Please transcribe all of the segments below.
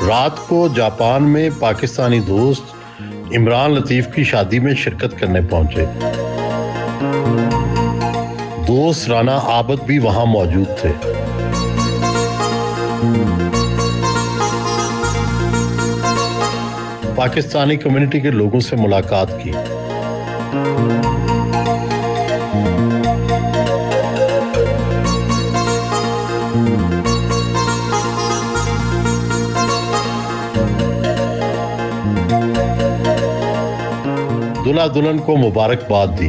रात को जापान में पाकिस्तानी दोस्त इमरान लतीफ की शादी में शिरकत करने पहुंचे। दोस्त राना आबद भी वहां मौजूद थे। पाकिस्तानी कम्युनिटी के लोगों से मुलाकात की। दूल्हा दुल्हन को मुबारकबाद दी।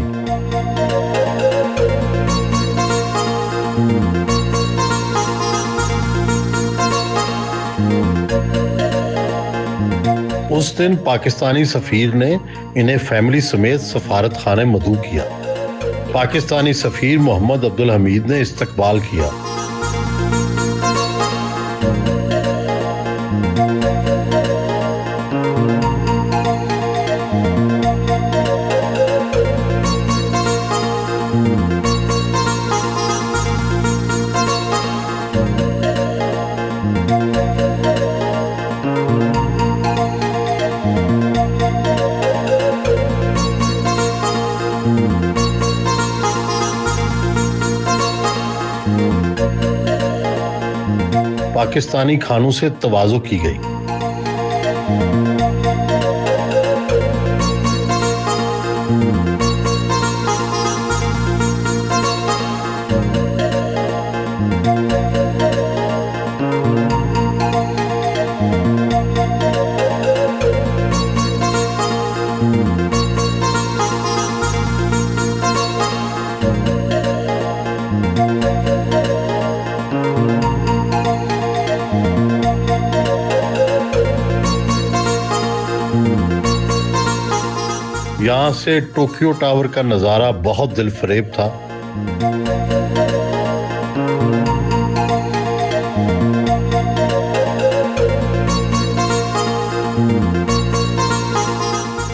उस दिन पाकिस्तानी सफीर ने इन्हें फैमिली समेत सफारत खाने मदऊ किया। पाकिस्तानी सफीर मोहम्मद अब्दुल हमीद ने इस्तकबाल किया। पाकिस्तानी खानों से तवाज़ो की गई। यहां से टोक्यो टावर का नजारा बहुत दिलफरेब था।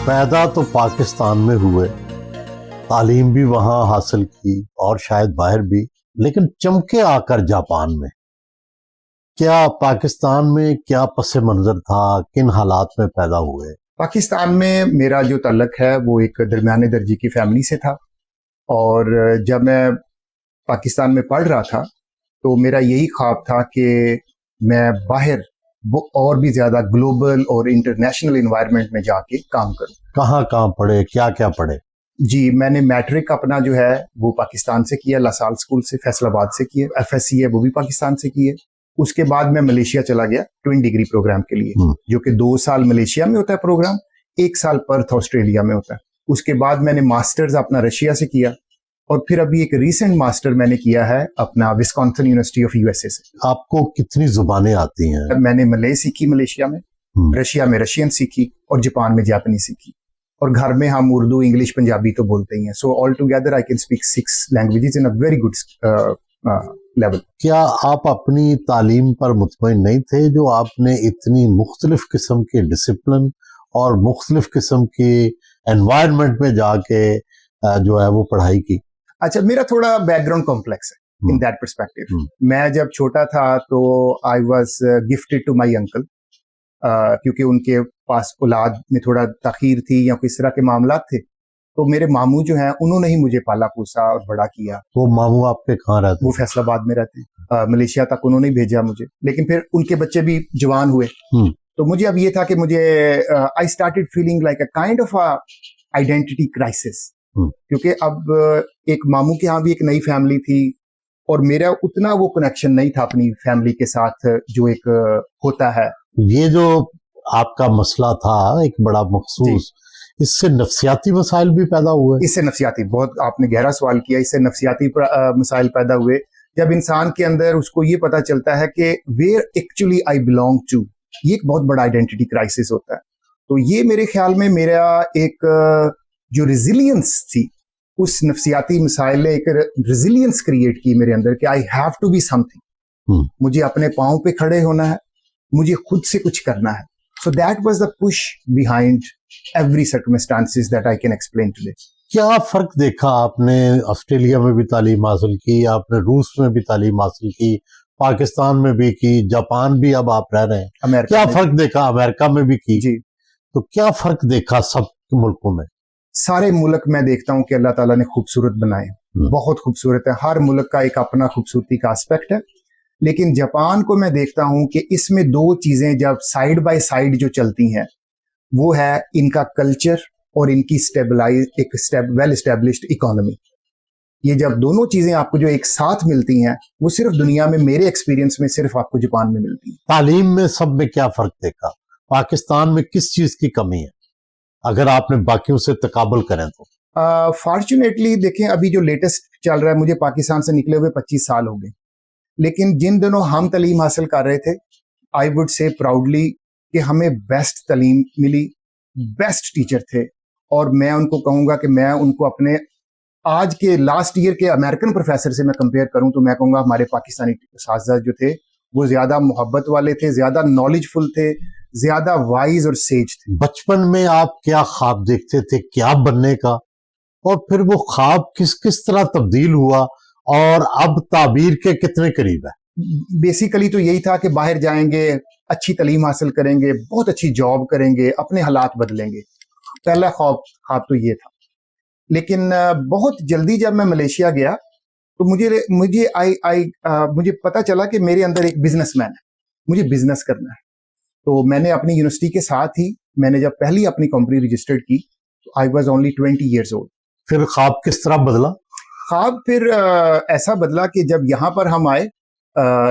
पैदा तो पाकिस्तान में हुए, तालीम भी वहां हासिल की और शायद बाहर भी, लेकिन चमके आकर जापान में। क्या पाकिस्तान में क्या पस मंजर था, किन हालात में पैदा हुए? पाकिस्तान में मेरा जो ताल्लुक है वो एक दरमियाने दर्जे की फैमिली से था, और जब मैं पाकिस्तान में पढ़ रहा था तो मेरा यही ख्वाब था कि मैं बाहर वो और भी ज़्यादा ग्लोबल और इंटरनेशनल इन्वायरमेंट में जाके काम करूं। कहाँ पढ़े, क्या क्या पढ़े? जी, मैंने मैट्रिक अपना जो है वो पाकिस्तान से किया, लासाल स्कूल से फैसलाबाद से किया। FSC है वो भी पाकिस्तान से किए। उसके बाद मैं मलेशिया चला गया ट्विन डिग्री प्रोग्राम के लिए, जो कि 2 साल मलेशिया में होता है प्रोग्राम, 1 साल पर्थ ऑस्ट्रेलिया में होता है। उसके बाद मैंने मास्टर्स अपना रशिया से किया, और फिर अभी एक रीसेंट मास्टर मैंने किया है अपना विस्कॉन्सिन यूनिवर्सिटी ऑफ USA से। आपको कितनी जुबानें आती हैं? मैंने मलय सीखी मलेशिया में, रशिया में रशियन सीखी, और जापान में जापानी सीखी, और घर में हम उर्दू, इंग्लिश, पंजाबी तो बोलते ही हैं। So all together I can speak 6 languages in a very good level. क्या आप अपनी तालीम पर मुतमईन नहीं थे जो आपने इतनी मुख्तलिफ किस्म के डिसिप्लिन और मुख्तलिफ किस्म के एनवायरनमेंट में जाके जो है वो पढ़ाई की? अच्छा, मेरा थोड़ा बैकग्राउंड कॉम्प्लेक्स है इन दैट पर्सपेक्टिव। मैं जब छोटा था तो I was gifted to my uncle, क्योंकि उनके पास औलाद में थोड़ा तखीर थी या किस तरह के मामलात थे, तो मेरे मामू जो हैं उन्होंने ही मुझे पाला पोसा और बड़ा किया। वो मामू आपके कहाँ रहते? वो फैसलाबाद में रहते हैं। मलेशिया तक उन्होंने ही भेजा मुझे, लेकिन फिर उनके बच्चे भी जवान हुए, तो मुझे अब ये था कि मुझे I started feeling like a kind of a identity crisis, क्योंकि अब एक मामू के यहाँ भी एक नई फैमिली थी, और मेरा उतना वो कनेक्शन नहीं था अपनी फैमिली के साथ जो एक होता है। ये जो आपका मसला था एक बड़ा मखसूस, इससे नफ्सियाती मसाइल भी पैदा हुए? इससे नफ्सियाती, बहुत आपने गहरा सवाल किया, इससे नफ्सियाती मसाइल पैदा हुए जब इंसान के अंदर उसको ये पता चलता है कि where actually I belong to. ये एक बहुत बड़ा आइडेंटिटी क्राइसिस होता है। तो ये मेरे ख्याल में मेरा एक जो रेजिलियंस थी, उस नफ्सियाती मसाइल ने एक रेजिलियंस क्रिएट की मेरे अंदर कि I have to be something. मुझे अपने पाँव पे खड़े होना है, मुझे खुद से कुछ करना है। So that was the push behind every circumstances that I can explain today. क्या फर्क देखा आपने? ऑस्ट्रेलिया में भी तालीम हासिल की, आपने रूस में भी तालीम हासिल की, पाकिस्तान में भी की, जापान भी अब आप रह रहे हैं, अमेरिका क्या में फर्क देखा? अमेरिका में भी की, जी। तो क्या फर्क देखा सब मुल्कों में? सारे मुल्क मैं देखता हूँ कि अल्लाह ताला ने खूबसूरत बनाए, बहुत खूबसूरत है। हर मुल्क का एक अपना खूबसूरती का एस्पेक्ट है। लेकिन जापान को मैं देखता हूँ कि इसमें दो चीजें जब साइड बाय साइड जो चलती हैं, वो है इनका कल्चर और इनकी वेल एस्टेब्लिश्ड इकोनॉमी। ये जब दोनों चीजें आपको जो एक साथ मिलती हैं, वो सिर्फ दुनिया में, मेरे एक्सपीरियंस में, सिर्फ आपको जापान में मिलती है। तालीम में सब में क्या फर्क देखा? पाकिस्तान में किस चीज की कमी है अगर आपने बाकियों से तकाबुल करें तो? फॉर्चुनेटली देखें, अभी जो लेटेस्ट चल रहा है, मुझे पाकिस्तान से निकले हुए 25 साल हो गए, लेकिन जिन दिनों हम तालीम हासिल कर रहे थे, आई वुड से प्राउडली कि हमें बेस्ट तालीम मिली, बेस्ट टीचर थे। और मैं उनको कहूंगा कि मैं उनको अपने आज के लास्ट ईयर के अमेरिकन प्रोफेसर से मैं कंपेयर करूं तो मैं कहूंगा हमारे पाकिस्तानी साथी जो थे वो ज्यादा मोहब्बत वाले थे, ज्यादा नॉलेजफुल थे, ज्यादा वाइज और सेज थे। बचपन में आप क्या ख्वाब देखते थे, क्या बनने का, और फिर वो ख्वाब किस किस तरह तब्दील हुआ और अब ताबीर के कितने करीब है? बेसिकली तो यही था कि बाहर जाएंगे, अच्छी तालीम हासिल करेंगे, बहुत अच्छी जॉब करेंगे, अपने हालात बदलेंगे। पहला ख्वाब तो ये था। लेकिन बहुत जल्दी जब मैं मलेशिया गया तो मुझे पता चला कि मेरे अंदर एक बिजनेसमैन है, मुझे बिजनेस करना है। तो मैंने अपनी यूनिवर्सिटी के साथ ही मैंने जब पहली अपनी कंपनी रजिस्टर्ड की तो I was only 20 years old। फिर ख्वाब किस तरह बदला? ख्वाब फिर ऐसा बदला कि जब यहाँ पर हम आए,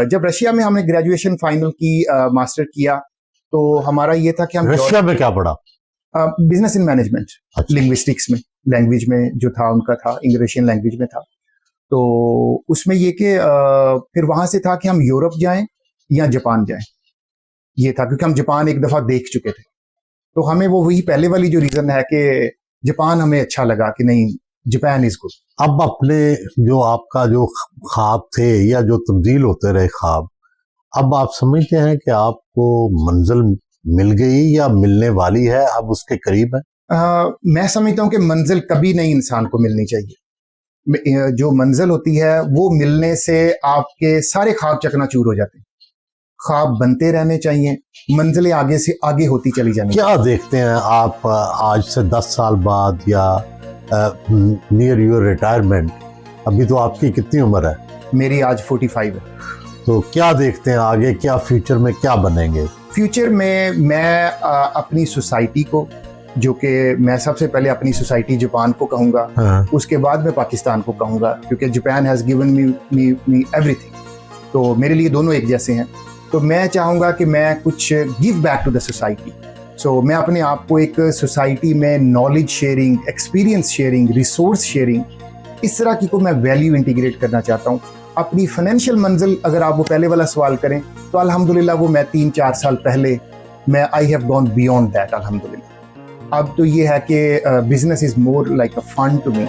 जब रशिया में हमने ग्रेजुएशन फाइनल की, मास्टर किया, तो हमारा ये था कि हम रशिया में क्या पढ़ा? बिजनेस इन मैनेजमेंट, अच्छा। लिंग्विस्टिक्स में, लैंग्वेज में जो था उनका था, इंग्लिशियन लैंग्वेज में था। तो उसमें ये कि फिर वहां से था कि हम यूरोप जाएं या जापान जाएं, ये था क्योंकि हम जापान एक दफा देख चुके थे। तो हमें वो वही पहले वाली जो रीजन है कि जापान हमें अच्छा लगा कि नहीं, जापान इज गुड। अब अपने जो आपका जो ख्वाब थे या जो तब्दील होते रहे ख्वाब, अब आप समझते हैं कि आपको मंजिल मिल गई या मिलने वाली है, अब उसके करीब है? मैं समझता हूँ कि मंजिल कभी नहीं इंसान को मिलनी चाहिए। जो मंजिल होती है वो मिलने से आपके सारे ख्वाब चकनाचूर हो जाते हैं। ख्वाब बनते रहने चाहिए, मंजिलें आगे से आगे होती चली जानी। क्या देखते हैं आप आज से 10 साल बाद या नियर योर रिटायरमेंट, अभी तो आपकी कितनी उम्र है? मेरी आज 45 है। तो क्या देखते हैं आगे, क्या फ्यूचर में क्या बनेंगे? फ्यूचर में मैं अपनी सोसाइटी को, जो कि मैं सबसे पहले अपनी सोसाइटी जापान को कहूँगा, हाँ। उसके बाद मैं पाकिस्तान को कहूँगा, क्योंकि Japan has given me everything. तो मेरे लिए दोनों एक जैसे हैं। तो मैं चाहूँगा कि मैं कुछ give back to the society. So मैं अपने आप को एक सोसाइटी में knowledge sharing, experience sharing, resource sharing, इस तरह की को मैं वैल्यू इंटीग्रेट करना चाहता हूँ। अपनी फाइनेंशियल मंजिल अगर आप वो पहले वाला सवाल करें तो अल्हम्दुलिल्लाह वो मैं 3-4 साल पहले मैं I have gone beyond that अल्हम्दुलिल्लाह। अब तो ये है कि business is more like a fun to me.